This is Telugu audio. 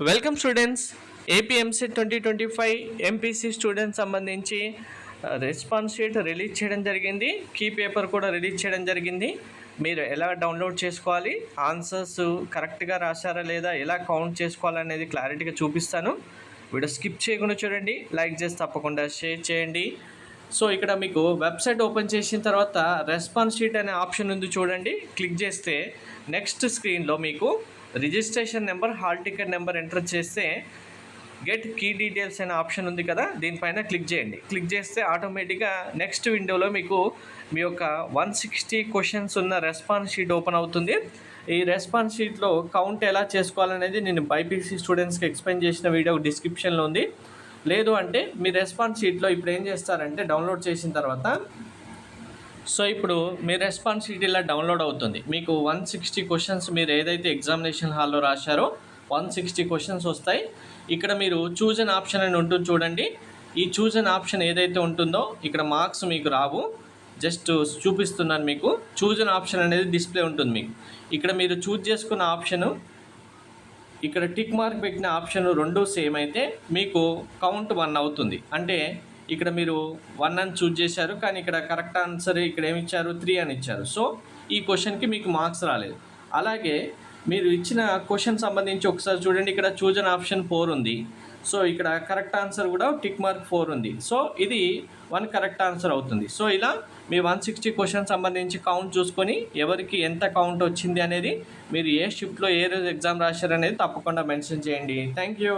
Welcome students. APMC 2025 MPC students సంబంధించి రెస్పాన్స్ షీట్ రిలీజ్ చేయడం జరిగింది. కీ పేపర్ కూడా రిలీజ్ చేయడం జరిగింది. మీరు ఎలా డౌన్లోడ్ చేసుకోవాలి, ఆన్సర్స్ కరెక్ట్గా రాశారా లేదా, ఎలా కౌంట్ చేసుకోవాలనేది క్లారిటీగా చూపిస్తాను. వీడియో స్కిప్ చేయకుండా చూడండి, లైక్ చేసి తప్పకుండా షేర్ చేయండి. సో ఇక్కడ మీకు వెబ్సైట్ ఓపెన్ చేసిన తర్వాత రెస్పాన్స్ షీట్ అనే ఆప్షన్ ఉంది చూడండి. క్లిక్ చేస్తే నెక్స్ట్ స్క్రీన్లో మీకు registration number, hall ticket number enter చేస్తే గెట్ కీ డీటెయిల్స్ అనే ఆప్షన్ ఉంది కదా, దీనిపైన క్లిక్ చేయండి. క్లిక్ చేస్తే ఆటోమేటిక్గా నెక్స్ట్ విండోలో మీకు మీ యొక్క 160 క్వశ్చన్స్ ఉన్న రెస్పాన్స్ షీట్ ఓపెన్ అవుతుంది. ఈ రెస్పాన్స్ షీట్లో కౌంట్ ఎలా చేసుకోవాలనేది నేను బైపీసీ స్టూడెంట్స్కి ఎక్స్ప్లెయిన్ చేసిన వీడియో డిస్క్రిప్షన్లో ఉంది. లేదు అంటే మీ రెస్పాన్స్ షీట్లో ఇప్పుడు ఏం చేస్తారంటే డౌన్లోడ్ చేసిన తర్వాత ఇప్పుడు మీ రెస్పాన్స్ షీట్ ఇలా డౌన్లోడ్ అవుతుంది. మీకు 160 క్వశ్చన్స్ మీరు ఏదైతే ఎగ్జామినేషన్ హాల్లో రాశారో 160 క్వశ్చన్స్ వస్తాయి. ఇక్కడ మీరు చూజ్ అన్ ఆప్షన్ అని ఉంటుంది చూడండి. ఈ చూజ్ అన్ ఆప్షన్ ఏదైతే ఉంటుందో ఇక్కడ మార్క్స్ మీకు రావు, జస్ట్ చూపిస్తున్నాను మీకు. చూజ్ అన్ ఆప్షన్ అనేది డిస్ప్లే ఉంటుంది మీకు. ఇక్కడ మీరు చూజ్ చేసుకున్న ఆప్షను, ఇక్కడ టిక్ మార్క్ పెట్టిన ఆప్షన్ రెండు సేమ్ అయితే మీకు కౌంట్ 1 అవుతుంది. అంటే ఇక్కడ మీరు 1 అని చూజ్ చేశారు, కానీ ఇక్కడ కరెక్ట్ ఆన్సర్ ఇక్కడ ఏమి ఇచ్చారు, 3 అని ఇచ్చారు. సో ఈ క్వశ్చన్కి మీకు మార్క్స్ రాలేదు. అలాగే మీరు ఇచ్చిన క్వశ్చన్ సంబంధించి ఒకసారి చూడండి, ఇక్కడ చూజ్ అన్ ఆప్షన్ 4 ఉంది. సో ఇక్కడ కరెక్ట్ ఆన్సర్ కూడా టిక్ మార్క్ 4 ఉంది. సో ఇది 1 కరెక్ట్ ఆన్సర్ అవుతుంది. సో ఇలా మీ 160 క్వశ్చన్ సంబంధించి కౌంట్ చూసుకొని ఎవరికి ఎంత కౌంట్ వచ్చింది అనేది, మీరు ఏ షిఫ్ట్లో ఏ రోజు ఎగ్జామ్ రాశారనేది తప్పకుండా మెన్షన్ చేయండి. Thank you.